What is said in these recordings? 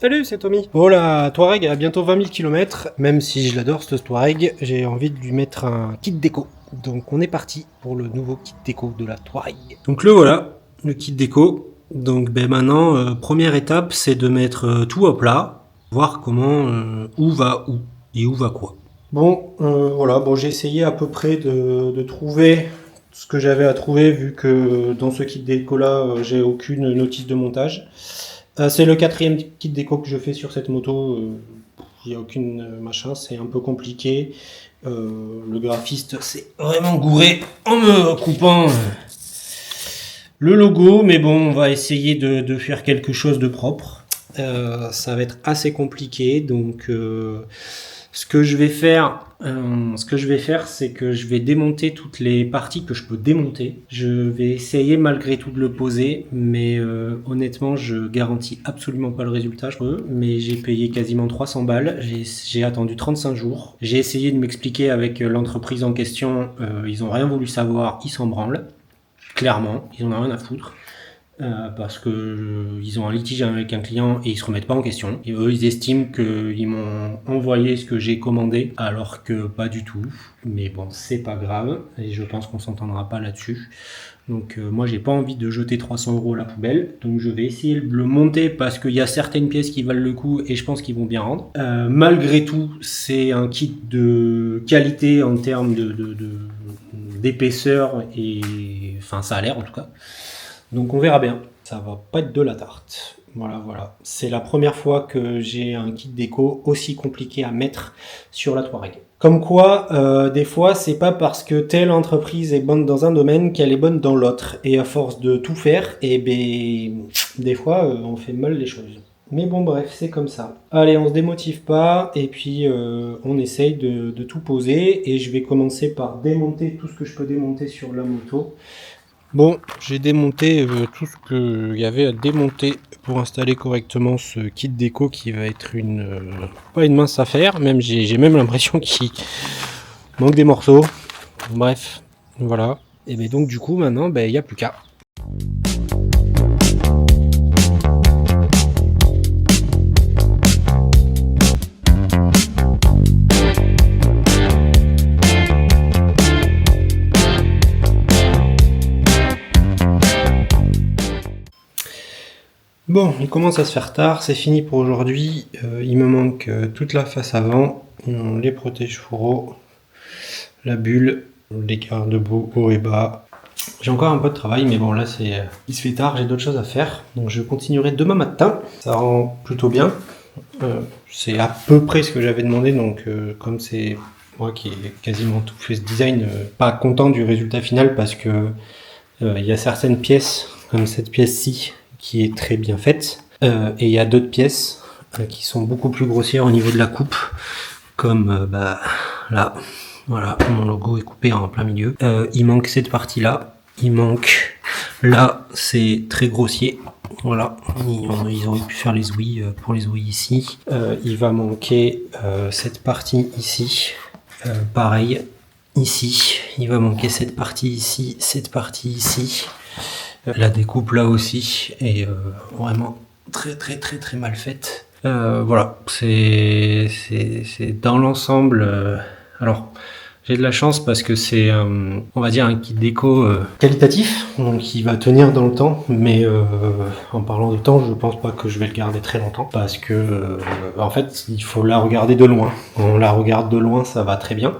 Salut, c'est Tommy. Oh, la Touareg a bientôt 20 000 km. Même si je l'adore, ce Touareg, j'ai envie de lui mettre un kit déco. Donc on est parti pour le nouveau kit déco de la Touareg. Donc le voilà, le kit déco. Donc maintenant, première étape, c'est de mettre tout à plat, voir comment, où va où et où va quoi. Bon, voilà, bon, j'ai essayé à peu près de trouver ce que j'avais à trouver, vu que dans ce kit déco là, j'ai aucune notice de montage. C'est le quatrième kit déco que je fais sur cette moto. Il n'y a aucune machin, c'est un peu compliqué. Le graphiste s'est vraiment gouré en me coupant le logo, mais bon, on va essayer de faire quelque chose de propre. Ça va être assez compliqué, donc ce que je vais faire, c'est que je vais démonter toutes les parties que je peux démonter. Je vais essayer malgré tout de le poser, mais honnêtement, je garantis absolument pas le résultat. Mais j'ai payé quasiment 300 balles. J'ai attendu 35 jours. J'ai essayé de m'expliquer avec l'entreprise en question. Ils ont rien voulu savoir. Ils s'en branlent. Clairement, ils en ont rien à foutre. Parce que ils ont un litige avec un client et ils se remettent pas en question. Et eux, ils estiment qu'ils m'ont envoyé ce que j'ai commandé, alors que pas du tout. Mais bon, c'est pas grave, et je pense qu'on s'entendra pas là-dessus. Donc moi, j'ai pas envie de jeter 300 € à la poubelle, donc je vais essayer de le monter parce qu'il y a certaines pièces qui valent le coup et je pense qu'ils vont bien rendre. Malgré tout, c'est un kit de qualité en termes d'épaisseur et enfin, ça a l'air en tout cas. Donc on verra bien, ça va pas être de la tarte. Voilà. C'est la première fois que j'ai un kit déco aussi compliqué à mettre sur la Touareg. Comme quoi, des fois, c'est pas parce que telle entreprise est bonne dans un domaine qu'elle est bonne dans l'autre. Et à force de tout faire, des fois, on fait mal les choses. Mais bon, bref, c'est comme ça. Allez, on se démotive pas, et puis on essaye de tout poser. Et je vais commencer par démonter tout ce que je peux démonter sur la moto. Bon, j'ai démonté tout ce qu'il y avait à démonter pour installer correctement ce kit déco qui va être pas une mince affaire, même j'ai même l'impression qu'il manque des morceaux. Bref, voilà. Et bien donc du coup maintenant, il n'y a plus qu'à. Bon, il commence à se faire tard, c'est fini pour aujourd'hui. Il me manque toute la face avant, les protèges fourreaux, la bulle, les garde-boue haut et bas. J'ai encore un peu de travail, mais bon là il se fait tard, j'ai d'autres choses à faire. Donc je continuerai demain matin, ça rend plutôt bien. C'est à peu près ce que j'avais demandé, donc comme c'est moi qui ai quasiment tout fait ce design, pas content du résultat final parce que il y a certaines pièces, comme cette pièce-ci, qui est très bien faite, et il y a d'autres pièces qui sont beaucoup plus grossières au niveau de la coupe, comme là, voilà, mon logo est coupé en plein milieu. Il manque cette partie-là, il manque là, c'est très grossier. Voilà, ils auraient pu faire les ouïes pour les ouïes ici. Il va manquer cette partie ici, pareil. Ici, il va manquer cette partie ici, cette partie ici. La découpe là aussi est vraiment très mal faite. Voilà, c'est dans l'ensemble. Alors, j'ai de la chance parce que c'est, on va dire, un kit déco qualitatif, donc il va tenir dans le temps. Mais en parlant de temps, je pense pas que je vais le garder très longtemps parce que, en fait, il faut la regarder de loin. On la regarde de loin, ça va très bien.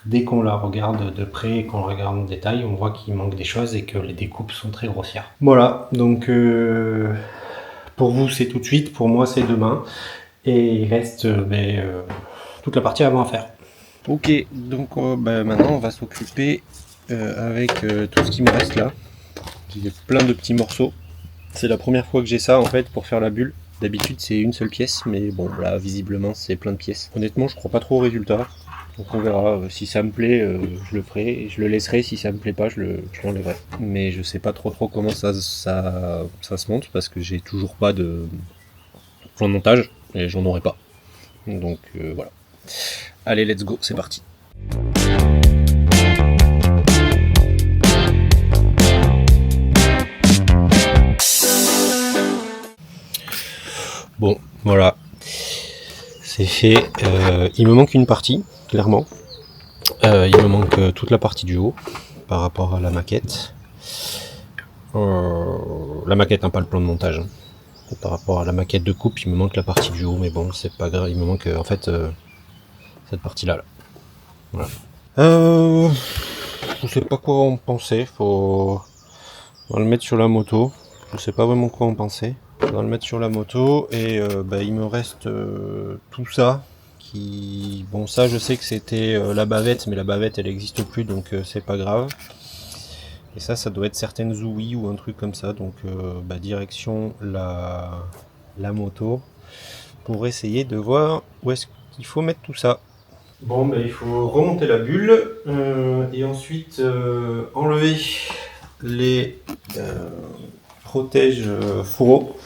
Dès qu'on la regarde de près et qu'on la regarde en détail, on voit qu'il manque des choses et que les découpes sont très grossières. Voilà, donc pour vous c'est tout de suite, pour moi c'est demain. Et il reste toute la partie avant à faire. Ok, donc maintenant on va s'occuper avec tout ce qui me reste là. J'ai plein de petits morceaux. C'est la première fois que j'ai ça en fait pour faire la bulle. D'habitude c'est une seule pièce, mais bon là visiblement c'est plein de pièces. Honnêtement je crois pas trop au résultat. Donc on verra, si ça me plaît, je le ferai, et je le laisserai, si ça me plaît pas, je l'enlèverai. Mais je sais pas trop comment ça se monte, parce que j'ai toujours pas de plan de montage, et j'en aurai pas. Donc voilà. Allez, let's go, c'est parti. Bon, Voilà, c'est fait. Il me manque une partie, clairement. Il me manque toute la partie du haut par rapport à la maquette. La maquette, hein, pas le plan de montage. Hein. Par rapport à la maquette de coupe, il me manque la partie du haut, mais bon, c'est pas grave. Il me manque en fait cette partie-là. Là. Voilà. Je sais pas quoi en penser. On va le mettre sur la moto. Je sais pas vraiment quoi en penser. On va le mettre sur la moto et il me reste tout ça. Bon, ça, je sais que c'était la bavette, mais la bavette, elle n'existe plus, donc c'est pas grave. Et ça doit être certaines ouïes ou un truc comme ça. Donc direction la moto pour essayer de voir où est-ce qu'il faut mettre tout ça. Bon, il faut remonter la bulle et ensuite enlever les protèges fourreaux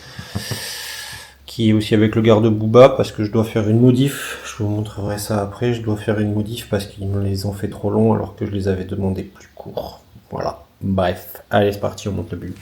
qui est aussi avec le garde-boue bas parce que je dois faire une modif. Je vous montrerai ça après. Je dois faire une modif parce qu'ils me les ont fait trop longs alors que je les avais demandés plus courts. Voilà. Bref, allez, c'est parti, on monte la bulle.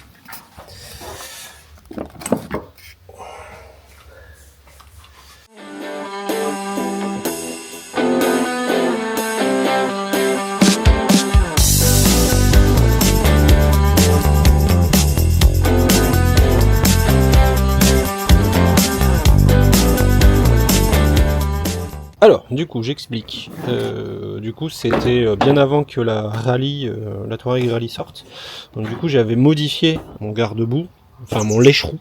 Alors, du coup, j'explique. Du coup, c'était bien avant que la Touareg Rally sorte. Donc, du coup, j'avais modifié mon garde-boue, enfin mon lèche-roue.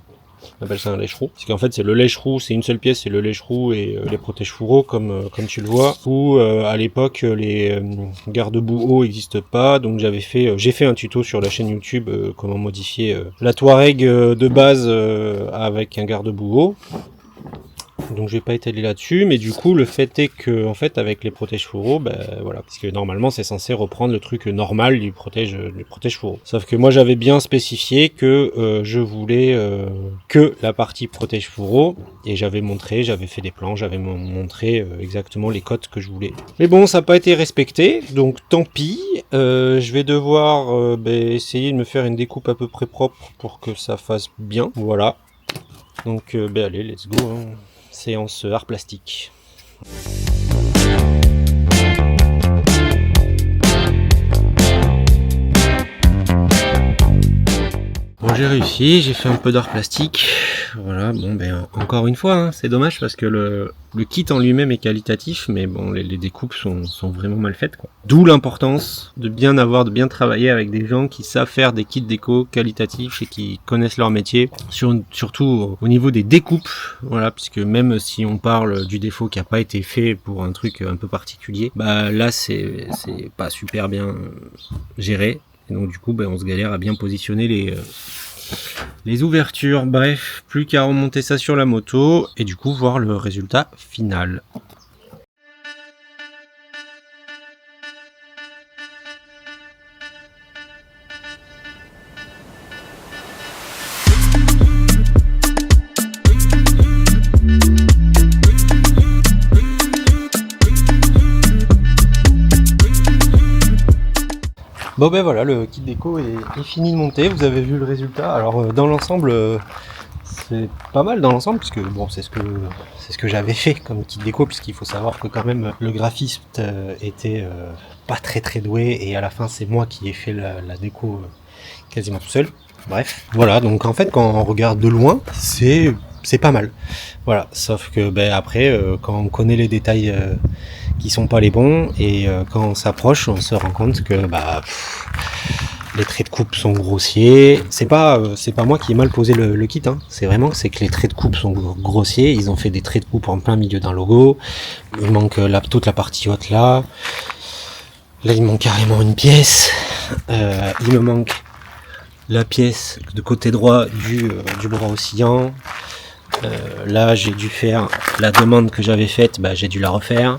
On appelle ça un lèche-roue. Parce qu'en fait, c'est le lèche-roue, c'est une seule pièce, c'est le lèche-roue et les protèges fourreaux, comme tu le vois. Où à l'époque, les garde-boue hauts n'existent pas. Donc, j'ai fait un tuto sur la chaîne YouTube comment modifier la Touareg de base avec un garde-boue haut. Donc je vais pas étaler là-dessus, mais du coup le fait est que en fait avec les protèges fourreaux, voilà, parce que normalement c'est censé reprendre le truc normal du protège fourreau. Sauf que moi j'avais bien spécifié que je voulais que la partie protège fourreau, et j'avais fait des plans, j'avais montré exactement les cotes que je voulais. Mais bon, ça n'a pas été respecté, donc tant pis. Je vais devoir essayer de me faire une découpe à peu près propre pour que ça fasse bien. Voilà. Donc allez, let's go. Hein. Séance art plastique. Bon, j'ai réussi, j'ai fait un peu d'art plastique. Voilà, bon encore une fois, hein, c'est dommage parce que le kit en lui-même est qualitatif, mais bon, les découpes sont vraiment mal faites, quoi. D'où l'importance de bien travailler avec des gens qui savent faire des kits déco qualitatifs et qui connaissent leur métier, surtout au niveau des découpes, voilà, puisque même si on parle du défaut qui n'a pas été fait pour un truc un peu particulier, là c'est pas super bien géré. Et donc du coup on se galère à bien positionner les ouvertures. Bref, plus qu'à remonter ça sur la moto et du coup voir le résultat final. Bon voilà, le kit déco est fini de monter, vous avez vu le résultat. Alors dans l'ensemble, c'est pas mal dans l'ensemble, puisque bon, c'est ce que j'avais fait comme kit déco, puisqu'il faut savoir que quand même le graphiste était pas très doué, et à la fin c'est moi qui ai fait la déco quasiment tout seul. Bref, voilà, donc en fait quand on regarde de loin, c'est pas mal. Voilà, sauf que après, quand on connaît les détails qui sont pas les bons, et quand on s'approche, on se rend compte que les traits de coupe sont grossiers. C'est pas moi qui ai mal posé le kit, hein. C'est que les traits de coupe sont grossiers. Ils ont fait des traits de coupe en plein milieu d'un logo. Il manque toute la partie haute là. Là, il manque carrément une pièce. Il me manque la pièce de côté droit du bras oscillant. Là, j'ai dû faire la demande que j'avais faite. J'ai dû la refaire.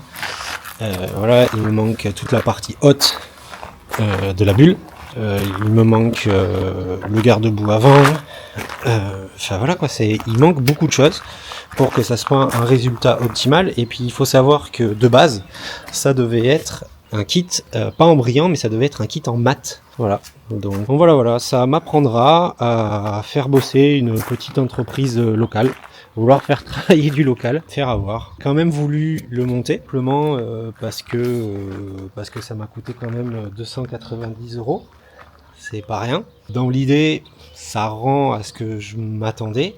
Voilà, il me manque toute la partie haute de la bulle. Il me manque le garde-boue avant. Voilà quoi, il manque beaucoup de choses pour que ça soit un résultat optimal. Et puis il faut savoir que de base, ça devait être un kit, pas en brillant, mais ça devait être un kit en mat. Voilà. Donc voilà, ça m'apprendra à faire bosser une petite entreprise locale. vouloir faire travailler du local, faire avoir. Quand même voulu le monter, simplement parce que ça m'a coûté quand même 290 €. C'est pas rien. Dans l'idée, ça rend à ce que je m'attendais.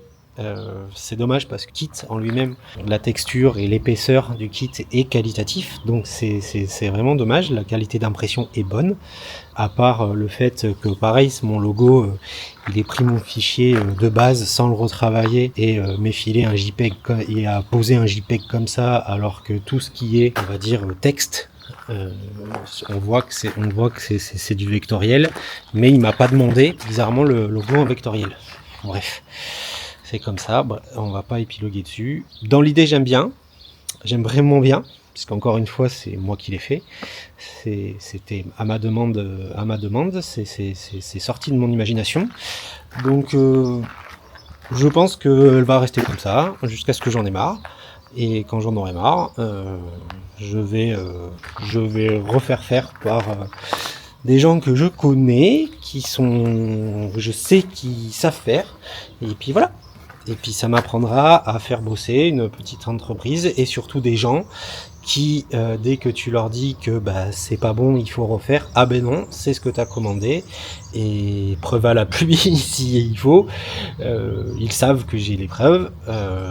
C'est dommage parce que le kit en lui-même, la texture et l'épaisseur du kit est qualitatif, donc c'est vraiment dommage. La qualité d'impression est bonne, à part le fait que pareil, mon logo, il est pris mon fichier de base sans le retravailler et m'effiler un JPEG et à poser un JPEG comme ça, alors que tout ce qui est, on va dire, texte, on voit que c'est du vectoriel, mais il m'a pas demandé bizarrement le logo en vectoriel. Bref. C'est comme ça, on va pas épiloguer dessus. Dans l'idée, j'aime vraiment bien, puisqu'encore une fois, c'est moi qui l'ai fait. C'était à ma demande, c'est sorti de mon imagination. Donc, je pense qu'elle va rester comme ça, jusqu'à ce que j'en ai marre. Et quand j'en aurai marre, je vais refaire faire par des gens que je connais, je sais qui savent faire. Et puis voilà. Et puis ça m'apprendra à faire bosser une petite entreprise et surtout des gens qui, dès que tu leur dis que c'est pas bon, il faut refaire, ah ben non, c'est ce que tu as commandé, et preuve à la pluie s'il faut, ils savent que j'ai les preuves,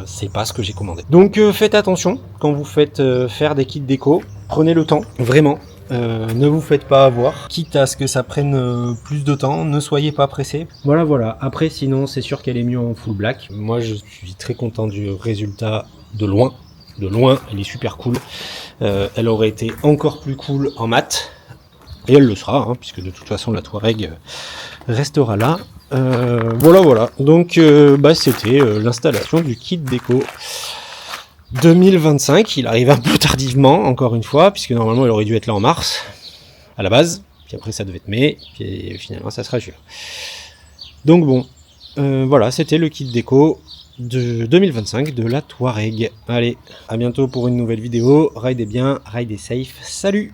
c'est pas ce que j'ai commandé. Donc faites attention quand vous faites faire des kits déco, prenez le temps, vraiment. Ne vous faites pas avoir, quitte à ce que ça prenne plus de temps, ne soyez pas pressés. Voilà. Après, sinon, c'est sûr qu'elle est mieux en full black. Moi, je suis très content du résultat de loin. Elle est super cool. Elle aurait été encore plus cool en mat. Et elle le sera, hein, puisque de toute façon, la Touareg restera là. Voilà. Donc, c'était l'installation du kit déco 2025, il arrive un peu tardivement, encore une fois, puisque normalement il aurait dû être là en mars, à la base, puis après ça devait être mai, puis finalement ça sera juin. Donc bon, voilà, c'était le kit déco de 2025 de la Touareg. Allez, à bientôt pour une nouvelle vidéo, ridez bien, ridez safe, salut!